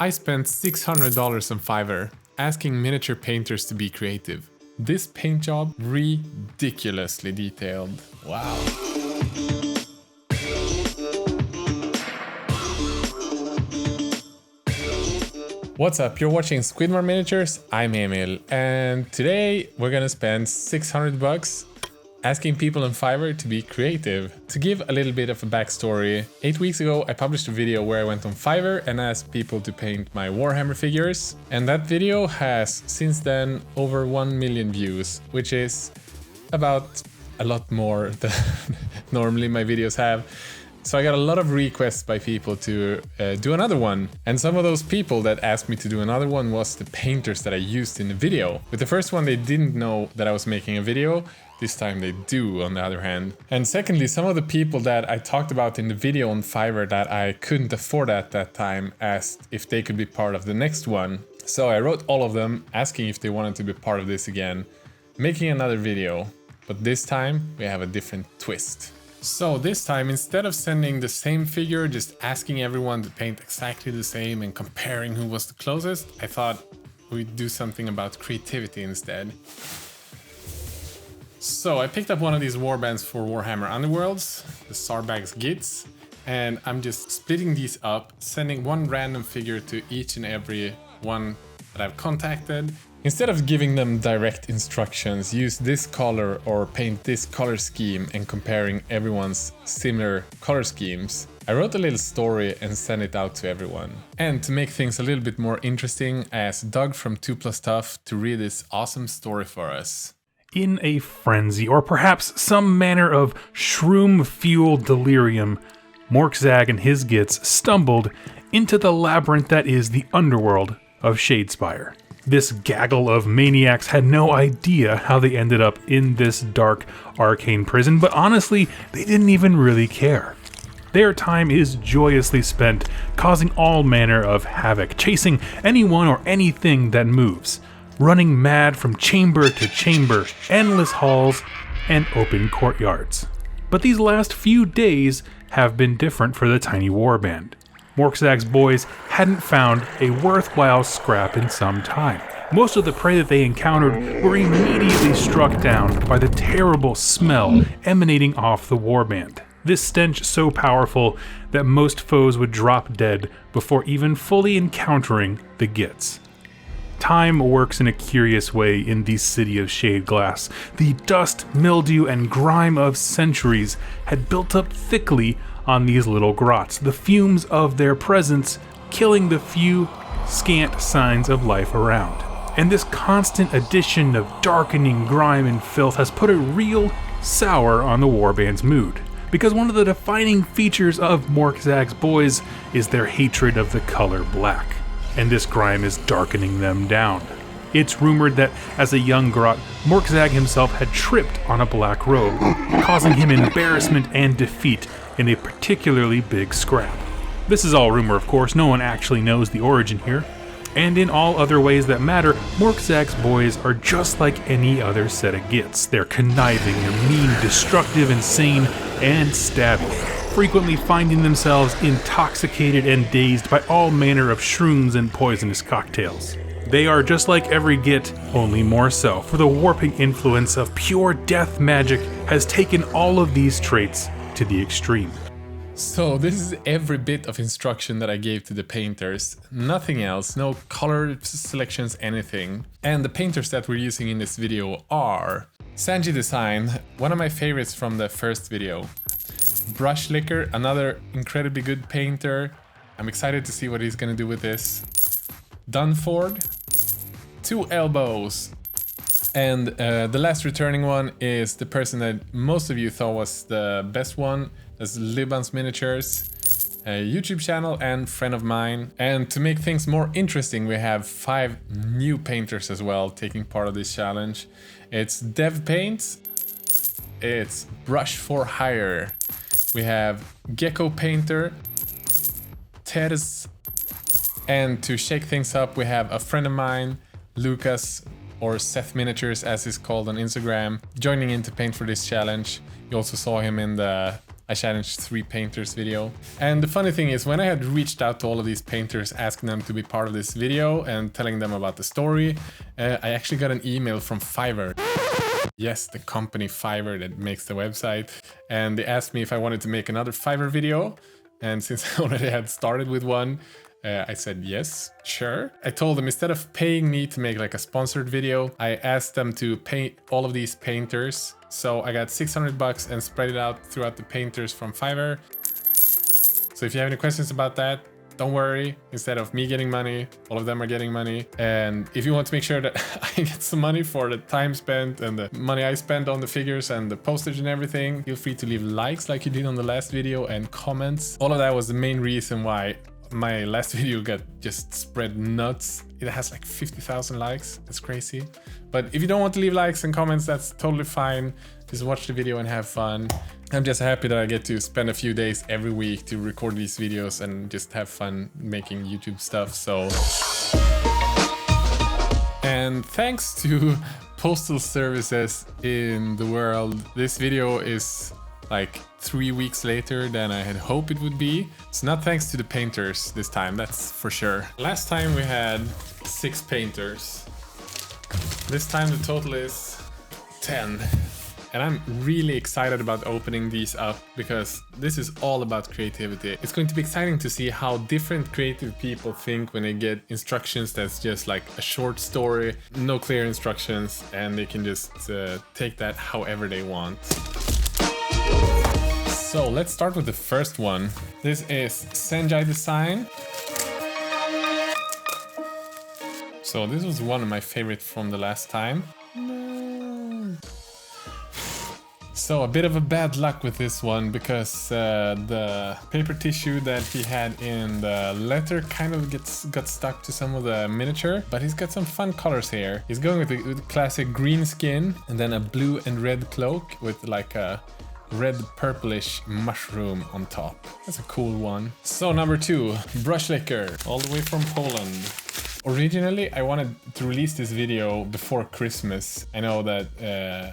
I spent $600 on Fiverr asking miniature painters to be creative. This paint job, ridiculously detailed. Wow. What's up? You're watching Squidmar Miniatures. I'm Emil, and today we're gonna spend $600 asking people on Fiverr to be creative. To give a little bit of a backstory, 8 weeks ago I published a video where I went on Fiverr and asked people to paint my Warhammer figures, and that video has since then over 1 million views, which is about a lot more than normally my videos have. So I got a lot of requests by people to do another one. And some of those people that asked me to do another one was the painters that I used in the video. With the first one, they didn't know that I was making a video. This time they do, on the other hand. And secondly, some of the people that I talked about in the video on Fiverr that I couldn't afford at that time asked if they could be part of the next one. So I wrote all of them asking if they wanted to be part of this again, making another video. But this time we have a different twist. So this time, instead of sending the same figure, just asking everyone to paint exactly the same and comparing who was the closest, I thought we'd do something about creativity instead. So I picked up one of these warbands for Warhammer Underworlds, the Sarbag's Gits, and I'm just splitting these up, sending one random figure to each and every one that I've contacted. Instead of giving them direct instructions, use this color or paint this color scheme and comparing everyone's similar color schemes, I wrote a little story and sent it out to everyone. And to make things a little bit more interesting, I asked Doug from 2+Tough to read this awesome story for us. In a frenzy, or perhaps some manner of shroom-fueled delirium, Morkzag and his Gits stumbled into the labyrinth that is the underworld of Shadespire. This gaggle of maniacs had no idea how they ended up in this dark, arcane prison, but honestly, they didn't even really care. Their time is joyously spent, causing all manner of havoc, chasing anyone or anything that moves, running mad from chamber to chamber, endless halls, and open courtyards. But these last few days have been different for the tiny warband. Morkzag's boys hadn't found a worthwhile scrap in some time. Most of the prey that they encountered were immediately struck down by the terrible smell emanating off the warband. This stench so powerful that most foes would drop dead before even fully encountering the Gits. Time works in a curious way in the city of shade glass. The dust, mildew, and grime of centuries had built up thickly on these little grots, the fumes of their presence killing the few scant signs of life around. And this constant addition of darkening grime and filth has put a real sour on the warband's mood, because one of the defining features of Morkzag's boys is their hatred of the color black, and this grime is darkening them down. It's rumored that as a young grot, Morkzag himself had tripped on a black robe, causing him embarrassment and defeat in a particularly big scrap. This is all rumor, of course, no one actually knows the origin here. And in all other ways that matter, Morkzag's boys are just like any other set of Gits. They're conniving, they're mean, destructive, insane, and stabby, frequently finding themselves intoxicated and dazed by all manner of shrooms and poisonous cocktails. They are just like every Git, only more so, for the warping influence of pure death magic has taken all of these traits to the extreme. So this is every bit of instruction that I gave to the painters. Nothing else, no color selections, anything. And the painters that we're using in this video are Sanji Design, one of my favorites from the first video. Brush Liquor, another incredibly good painter. I'm excited to see what he's gonna do with this. Dunford, Two Elbows. And the last returning one is the person that most of you thought was the best one. That's LYBBANS Miniatures, a YouTube channel and friend of mine. And to make things more interesting, we have 5 new painters as well taking part of this challenge. It's Dev Paints, it's Brush for Hire, we have Gecko Painter, Ted's, and to shake things up, we have a friend of mine, Lucas, or Seth Miniatures as he's called on Instagram, joining in to paint for this challenge. You also saw him in the I challenged 3 painters video. And the funny thing is, when I had reached out to all of these painters asking them to be part of this video and telling them about the story, I actually got an email from Fiverr. Yes, the company Fiverr that makes the website. And they asked me if I wanted to make another Fiverr video. And since I already had started with one, I said yes, sure. I told them instead of paying me to make like a sponsored video, I asked them to paint all of these painters. So I got $600 and spread it out throughout the painters from Fiverr. So if you have any questions about that, don't worry. Instead of me getting money, all of them are getting money. And if you want to make sure that I get some money for the time spent and the money I spent on the figures and the postage and everything, feel free to leave likes like you did on the last video and comments. All of that was the main reason why my last video got just spread nuts. It has like 50,000 likes. That's crazy. But if you don't want to leave likes and comments, that's totally fine. Just watch the video and have fun. I'm just happy that I get to spend a few days every week to record these videos and just have fun making YouTube stuff. So, and thanks to postal services in the world, this video is like 3 weeks later than I had hoped it would be. It's not thanks to the painters this time, that's for sure. Last time we had 6 painters. This time the total is 10. And I'm really excited about opening these up because this is all about creativity. It's going to be exciting to see how different creative people think when they get instructions that's just like a short story, no clear instructions, and they can just take that however they want. So let's start with the first one. This is Senjai Design. So this was one of my favorites from the last time. So a bit of a bad luck with this one because the paper tissue that he had in the letter kind of got stuck to some of the miniature, but he's got some fun colors here. He's going with the classic green skin and then a blue and red cloak with like a red purplish mushroom on top. That's a cool one. So number 2, Brush Liquor, all the way from Poland. Originally, I wanted to release this video before Christmas. I know that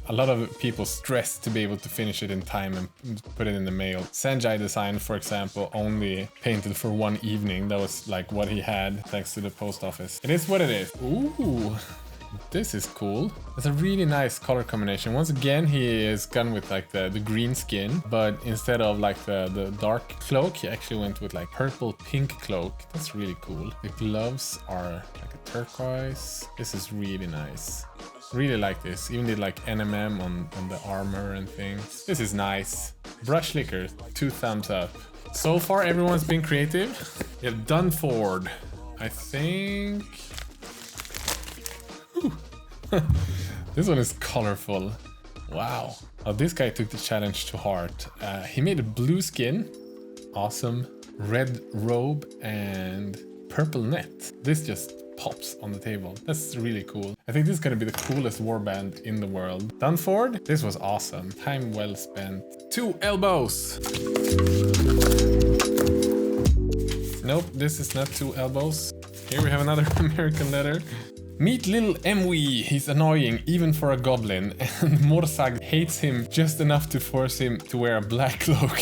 a lot of people stress to be able to finish it in time and put it in the mail. Sanjay Design, for example, only painted for 1 evening. That was like what he had thanks to the post office. It is what it is. Ooh. This is cool. It's a really nice color combination. Once again, he is gone with like the green skin, but instead of like the dark cloak, he actually went with like purple pink cloak. That's really cool. The gloves are like a turquoise. This is really nice. Really like this. Even did like NMM on the armor and things. This is nice. Brush Liquor, 2 thumbs up. So far, everyone's been creative. We have done Ford. I think... This one is colorful. Wow. Oh, this guy took the challenge to heart. He made a blue skin. Awesome. Red robe and purple net. This just pops on the table. That's really cool. I think this is gonna be the coolest warband in the world. Done Ford? This was awesome. Time well spent. 2 elbows. Nope, this is not 2 elbows. Here we have another American letter. Meet little Emwy, he's annoying even for a goblin, and Morsag hates him just enough to force him to wear a black cloak.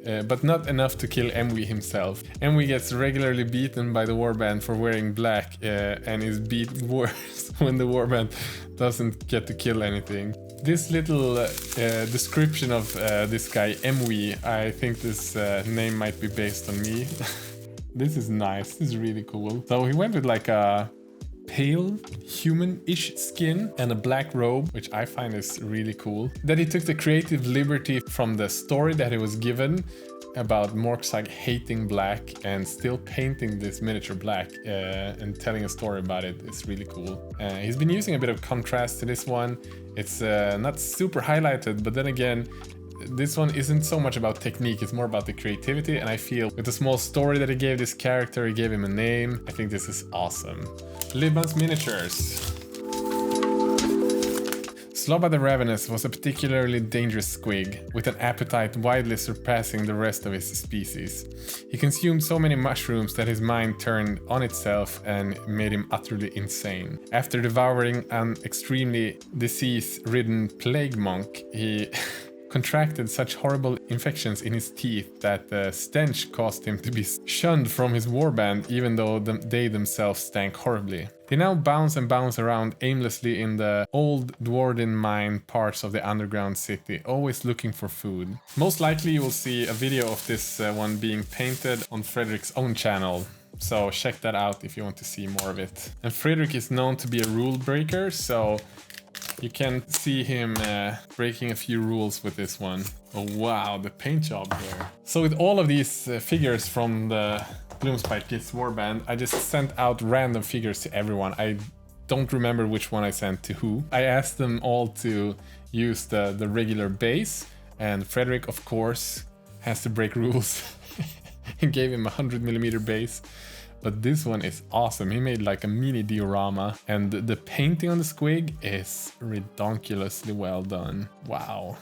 But not enough to kill Emwy himself. Emwy gets regularly beaten by the warband for wearing black and is beat worse when the warband doesn't get to kill anything. This little description of this guy Emwy, I think this name might be based on me. This is nice, this is really cool. So he went with like a pale human-ish skin and a black robe, which I find is really cool. That he took the creative liberty from the story that he was given about Morksag hating black and still painting this miniature black and telling a story about it. It's really cool. He's been using a bit of contrast to this one. It's not super highlighted, but then again, this one isn't so much about technique, it's more about the creativity, and I feel with the small story that he gave this character, he gave him a name. I think this is awesome. LYBBANS Miniatures. Slobba the Ravenous was a particularly dangerous squig, with an appetite widely surpassing the rest of his species. He consumed so many mushrooms that his mind turned on itself and made him utterly insane. After devouring an extremely disease-ridden plague monk, he contracted such horrible infections in his teeth that the stench caused him to be shunned from his warband, even though they themselves stank horribly. They now bounce and bounce around aimlessly in the old Dwarven mine parts of the underground city, always looking for food. Most likely you will see a video of this one being painted on Frederick's own channel, so check that out if you want to see more of it. And Frederick is known to be a rule breaker, so you can see him breaking a few rules with this one. Oh wow, the paint job here. So with all of these figures from the Gloomspite Kids Warband, I just sent out random figures to everyone. I don't remember which one I sent to who. I asked them all to use the regular base, and Frederick, of course, has to break rules and gave him a 100mm base. But this one is awesome. He made like a mini diorama, and the painting on the squig is redonkulously well done. Wow.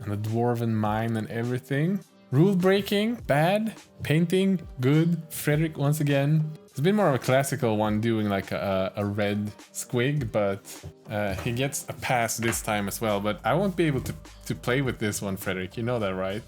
And the Dwarven mine and everything. Rule breaking, bad. Painting, good. Frederick once again. It's been more of a classical one doing like a red squig, but he gets a pass this time as well. But I won't be able to play with this one, Frederick. You know that, right?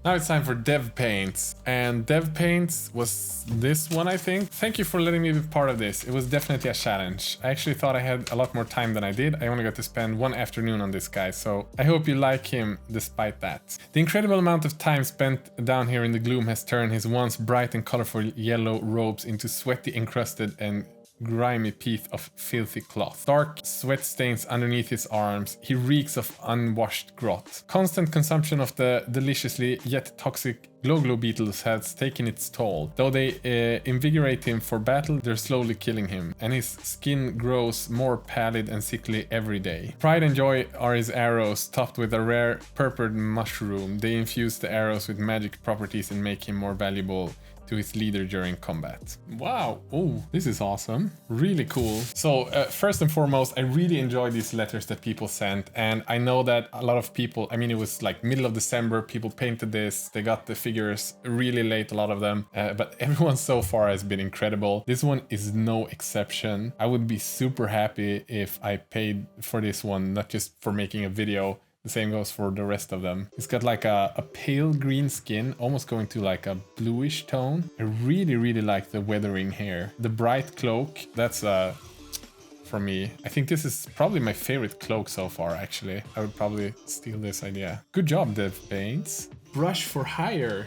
Now it's time for Dev Paints, and Dev Paints was this one, I think. Thank you for letting me be part of this. It was definitely a challenge. I actually thought I had a lot more time than I did. I only got to spend one afternoon on this guy, so I hope you like him despite that. The incredible amount of time spent down here in the gloom has turned his once bright and colorful yellow robes into sweaty, encrusted and grimy piece of filthy cloth. Dark sweat stains underneath his arms. He reeks of unwashed grot. Constant consumption of the deliciously yet toxic glow beetles has taken its toll. Though they invigorate him for battle, they're slowly killing him, and his skin grows more pallid and sickly every day. Pride and joy are his arrows, topped with a rare purpled mushroom. They infuse the arrows with magic properties and make him more valuable to his leader during combat. Wow, oh, this is awesome. Really cool. So first and foremost, I really enjoyed these letters that people sent, and I know that a lot of people, I mean, it was like middle of December, people painted this, they got the figures really late, a lot of them, but everyone so far has been incredible. This one is no exception. I would be super happy if I paid for this one, not just for making a video. The same goes for the rest of them. It's got like a pale green skin, almost going to like a bluish tone. I really like the weathering here. The bright cloak, that's for me. I think this is probably my favorite cloak so far, actually. I would probably steal this idea. Good job, Dev Paints. Brush for hire.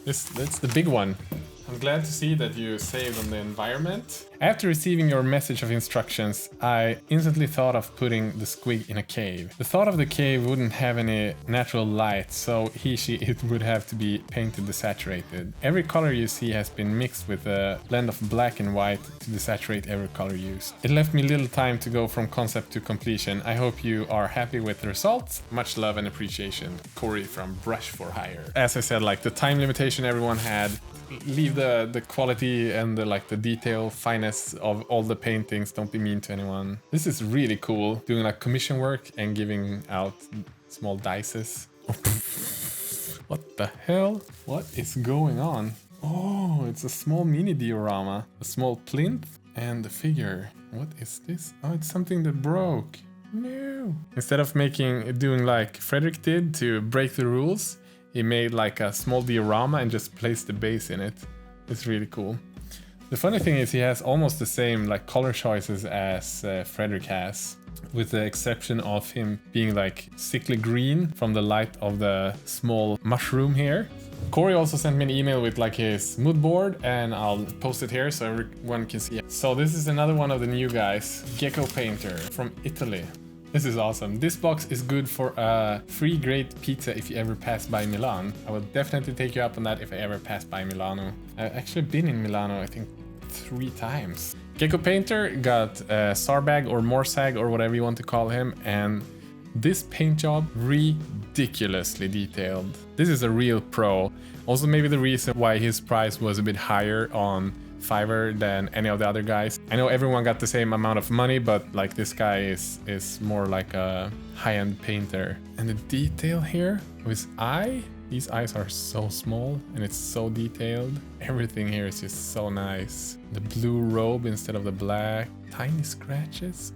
That's the big one. I'm glad to see that you saved on the environment. After receiving your message of instructions, I instantly thought of putting the squig in a cave. The thought of the cave wouldn't have any natural light, so it would have to be painted desaturated. Every color you see has been mixed with a blend of black and white to desaturate every color used. It left me little time to go from concept to completion. I hope you are happy with the results. Much love and appreciation. Corey from Brush for Hire. As I said, like the time limitation everyone had, leave the quality and the detail finesse of all the paintings. Don't be mean to anyone. This is really cool, doing like commission work and giving out small dices. What the hell? What is going on? Oh, it's a small mini diorama, a small plinth and the figure. What is this? Oh, it's something that broke. No. Instead of doing like Frederick did to break the rules, he made like a small diorama and just placed the base in it. It's really cool. The funny thing is he has almost the same like color choices as Frederick has, with the exception of him being like sickly green from the light of the small mushroom here. Corey also sent me an email with like his mood board, and I'll post it here so everyone can see it. So this is another one of the new guys, Gecko Painter from Italy. This is awesome. This box is good for a free great pizza if you ever pass by Milan. I will definitely take you up on that if I ever pass by Milano. I've actually been in Milano, I think 3 times. Gecko Painter got Sarbag or Morsag or whatever you want to call him, and this paint job, ridiculously detailed. This is a real pro. Also maybe the reason why his price was a bit higher on Fiverr than any of the other guys. I know everyone got the same amount of money, but like this guy is more like a high-end painter. And the detail here of his eye, these eyes are so small and it's so detailed. Everything here is just so nice. The blue robe instead of the black, tiny scratches.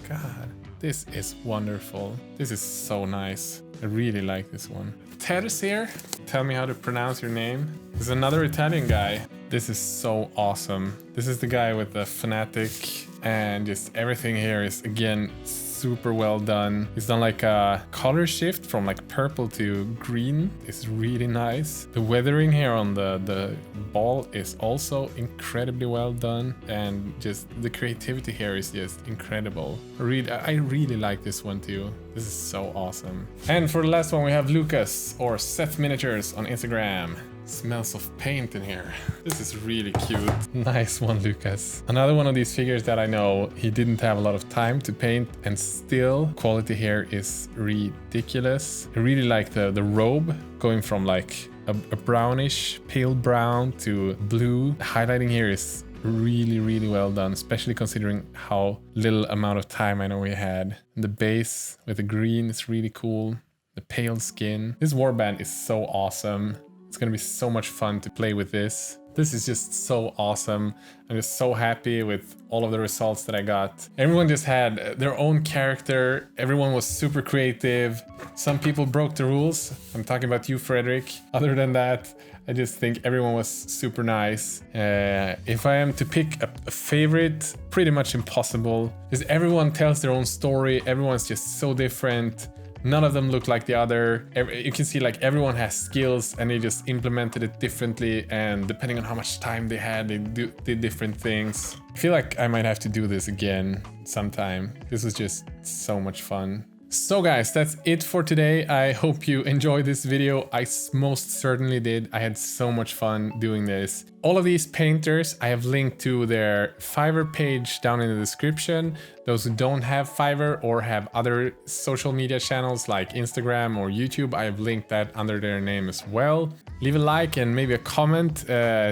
God, This is wonderful. This is so nice. I really like this one. Ter's here. Tell me how to pronounce your name. This is another Italian guy. This is so awesome. This is the guy with the fanatic, and just everything here is, again, super well done. He's done like a color shift from like purple to green. It's really nice. The weathering here on the ball is also incredibly well done, and just the creativity here is just incredible. I really like this one too. This is so awesome. And for the last one we have Lucas, or Seth Miniatures on Instagram. Smells of paint in here. This is really cute. Nice one, Lucas. Another one of these figures that I know he didn't have a lot of time to paint, and still quality here is ridiculous. I really like the robe going from like a brownish pale brown to blue. The highlighting here is really well done, especially considering how little amount of time I know we had. And the base with the green is really cool. The pale skin. This warband is so awesome. It's gonna be so much fun to play with this. This is just so awesome. I'm just so happy with all of the results that I got. Everyone just had their own character. Everyone was super creative. Some people broke the rules. I'm talking about you, Frederick. Other than that, I just think everyone was super nice. If I am to pick a favorite, pretty much impossible. Because everyone tells their own story. Everyone's just so different. None of them look like the other. You can see like everyone has skills, and they just implemented it differently, and depending on how much time they had, they did different things. I feel like I might have to do this again sometime. This was just so much fun. So guys, that's it for today. I hope you enjoyed this video. I most certainly did. I had so much fun doing this. All of these painters, I have linked to their Fiverr page down in the description. Those who don't have Fiverr or have other social media channels like Instagram or YouTube, I have linked that under their name as well. Leave a like and maybe a comment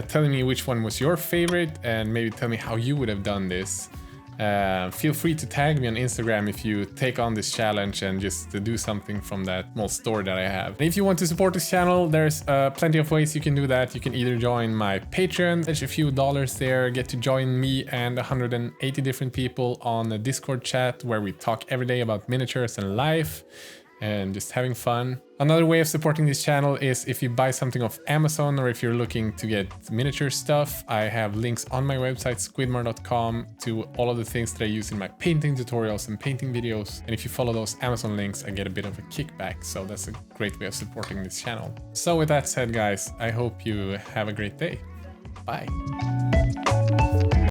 telling me which one was your favorite, and maybe tell me how you would have done this. Feel free to tag me on Instagram if you take on this challenge and just to do something from that small store that I have. And if you want to support this channel, there's plenty of ways you can do that. You can either join my Patreon, there's a few dollars there, get to join me and 180 different people on a Discord chat where we talk every day about miniatures and life and just having fun. Another way of supporting this channel is if you buy something off Amazon, or if you're looking to get miniature stuff. I have links on my website squidmar.com to all of the things that I use in my painting tutorials and painting videos. And if you follow those Amazon links, I get a bit of a kickback. So that's a great way of supporting this channel. So with that said, guys, I hope you have a great day. Bye.